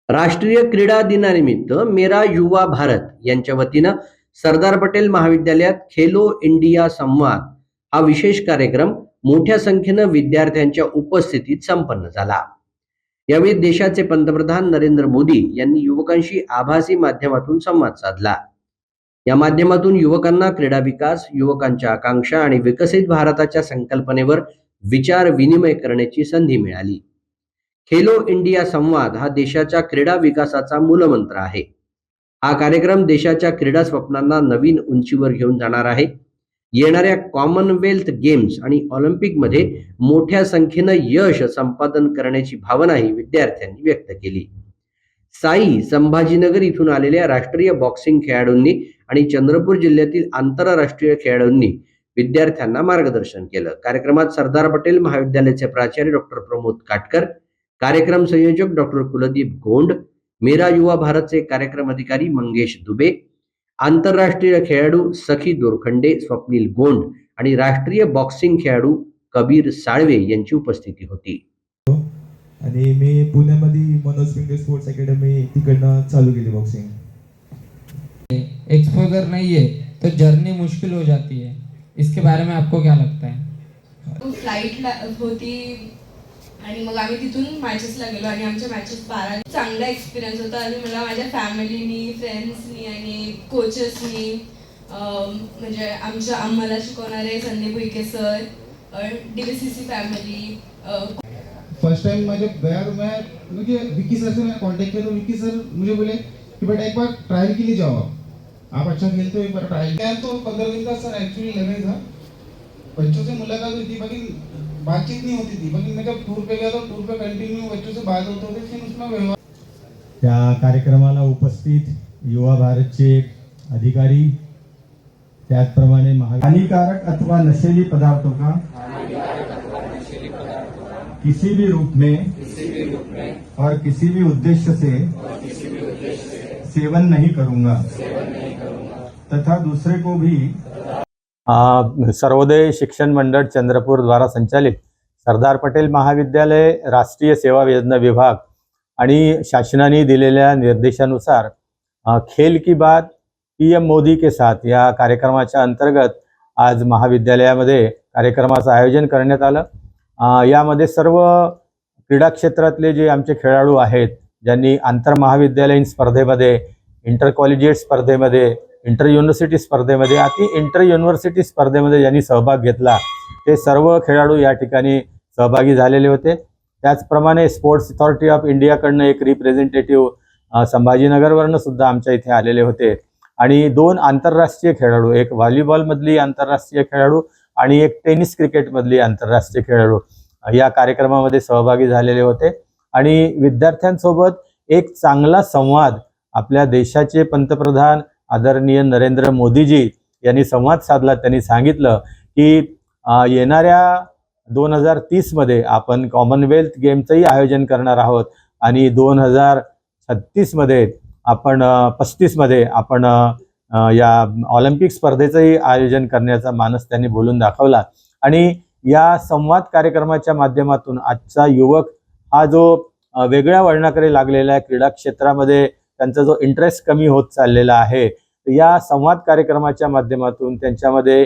राष्ट्रीय क्रीडा दिनानिमित्त मेरा युवा भारत यांच्या वतीनं सरदार पटेल महाविद्यालयात खेलो इंडिया संवाद हा विशेष कार्यक्रम मोठ्या संख्येनं विद्यार्थ्यांच्या उपस्थितीत संपन्न झाला. यावेळी देशाचे पंतप्रधान नरेंद्र मोदी यांनी युवकांशी आभासी माध्यमातून संवाद साधला. या माध्यमातून युवकांना क्रीडा विकास, युवकांच्या आकांक्षा आणि विकसित भारताच्या संकल्पनेवर विचार विनिमय करण्याची संधी मिळाली. खेलो इंडिया संवाद हा देशाच्या क्रीडा विकासाचा मूलमंत्र आहे. हा कार्यक्रम देशाच्या क्रीडा स्वप्नांना नवीन उंचीवर घेऊन जाणार आहे. येणाऱ्या कॉमनवेल्थ गेम्स आणि ऑलिम्पिकमध्ये मोठ्या संख्येनं यश संपादन करण्याची भावनाही विद्यार्थ्यांनी व्यक्त केली. साई संभाजीनगर इथून आलेल्या राष्ट्रीय बॉक्सिंग खेळाडूंनी आणि चंद्रपूर जिल्ह्यातील आंतरराष्ट्रीय खेळाडूंनी विद्यार्थ्यांना मार्गदर्शन केलं. कार्यक्रमात सरदार पटेल महाविद्यालयाचे प्राचार्य डॉक्टर प्रमोद काटकर, कार्यक्रम संयोजक डॉक्टर कुलदीप गोंड, मेरा युवा भारतचे कार्यक्रम अधिकारी मंगेश दुबे, आंतरराष्ट्रीय खेळाडू सखी दोरखंडे, स्वप्नील गोंड आणि राष्ट्रीय बॉक्सिंग खेळाडू कबीर साळवे यांची उपस्थिती होती. आणि मी पुण्यामध्ये मनोज पिंगे स्पोर्ट्स अकॅडमी तिकडनं चालू केली बॉक्सिंग. एक्सपोजर नहीं है तो जर्नी मुश्किल हो जाती है, इसके बारे में आपको क्या लगता है? फ्लाइट होती आणि मग आम्ही तिथून मॅचेसला गेलो आणि आमच्या मॅचेस 12 चांगला एक्सपिरियन्स होता. आणि मला माझ्या फॅमिलीनी, फ्रेंड्सनी आणि कोचेसनी म्हणजे आम्हाला शिकवणारे Sandeep Uikey sir, DVCC family. First time मुझे गया तो मैं मुझे विक्की सर से मैंने कांटेक्ट किया तो विक्की सर मुझे बोले कि बेटा एक बार ट्रायल के लिए जाओ, आप अच्छा खेलते हो, एक बार ट्रायल किया. तो 15 दिन का सर एक्चुअली लगे था. बच्चों से मुलाकात हुई थी, बाकी बातचीत नहीं होती थी. बाकी मैं जब टूर पे गया तो टूर पे कंटिन्यू बच्चों से बात होते थे, फिर उसमें व्यवहार. त्या कार्यक्रमाला उपस्थित युवा भारतचे अधिकारी, त्याचप्रमाणे हानिकारक अथवा नशीली पदार्थों का किसी भी रूप में और किसी भी उद्देश्य से सेवन नहीं करूंगा तथा दूसरे को भी. सर्वोदय शिक्षण मंडळ चंद्रपूर द्वारा संचालित सरदार पटेल महाविद्यालय राष्ट्रीय सेवा योजना विभाग आणि शासनाने दिलेल्या निर्देशानुसार खेल की बात PM मोदी के साथ या कार्यक्रमाच्या अंतर्गत आज महाविद्यालयामध्ये कार्यक्रमाचं आयोजन करण्यात आलं. यामध्ये सर्व क्रीडा क्षेत्रातले जे आमचे खेळाडू आहेत, ज्यांनी आंतरमहाविद्यालयीन स्पर्धेमध्ये, इंटर कॉलेजिएट स्पर्धेमध्ये, इंटर युनिव्हर्सिटी स्पर्धेमध्ये, इंटर युनिव्हर्सिटी स्पर्धेमध्ये ज्यांनी सहभाग घेतला, ते सर्व खेळाडू या ठिकाणी सहभागी झालेले होते. त्याचप्रमाणे स्पोर्ट्स अथॉरिटी ऑफ इंडियाकडनं एक रिप्रेझेंटेटिव्ह संभाजीनगरवरनं सुद्धा आमच्या इथे आलेले होते. आणि 2 आंतरराष्ट्रीय खेळाडू, एक व्हॉलीबॉलमधली आंतरराष्ट्रीय खेळाडू आणि एक टेनिस क्रिकेटमधली आंतरराष्ट्रीय खेळाडू या कार्यक्रमामध्ये सहभागी झालेले होते. आणि विद्यार्थ्यांसोबत एक चांगला संवाद आपल्या देशाचे पंतप्रधान आदरणीय नरेंद्र मोदीजी यांनी संवाद साधला. त्यांनी सांगितलं की येणाऱ्या 2030 मध्ये आपण कॉमनवेल्थ गेमचंही आयोजन करणार आहोत आणि 2036 मध्ये आपण 35 मध्ये आपण या ऑलिम्पिक स्पर्धेचंही आयोजन करण्याचा मानस त्यांनी बोलून दाखवला. आणि या संवाद कार्यक्रमाच्या माध्यमातून आजचा युवक हा जो वेगळ्या वळणाकडे लागलेला आहे, क्रीडा क्षेत्रामध्ये त्यांचा जो इंटरेस्ट कमी होत चाललेला आहे, या संवाद कार्यक्रमाच्या माध्यमातून त्यांच्यामध्ये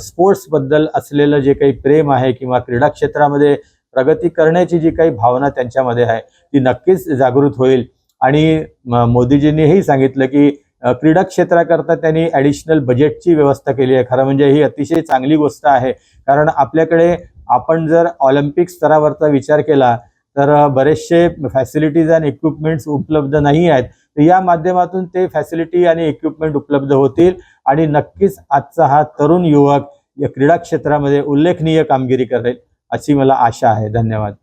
स्पोर्ट्सबद्दल असलेलं जे काही प्रेम आहे किंवा क्रीडा क्षेत्रामध्ये प्रगती करण्याची जी काही भावना त्यांच्यामध्ये आहे ती नक्कीच जागृत होईल. आणि मोदीजींनीही सांगितलं की क्रीडा क्षेत्राकरता त्यांनी ॲडिशनल बजेटची व्यवस्था केली आहे. खरं म्हणजे ही अतिशय चांगली गोष्ट आहे, कारण आपल्याकडे आपण जर ऑलिम्पिक स्तरावरचा विचार केला तर बरेचसे फॅसिलिटीज आणि इक्विपमेंट्स उपलब्ध नाही आहेत. तर या माध्यमातून ते फॅसिलिटी आणि इक्विपमेंट उपलब्ध होतील आणि नक्कीच आजचा हा तरुण युवक या क्रीडा क्षेत्रामध्ये उल्लेखनीय कामगिरी करेल अशी मला आशा आहे. धन्यवाद.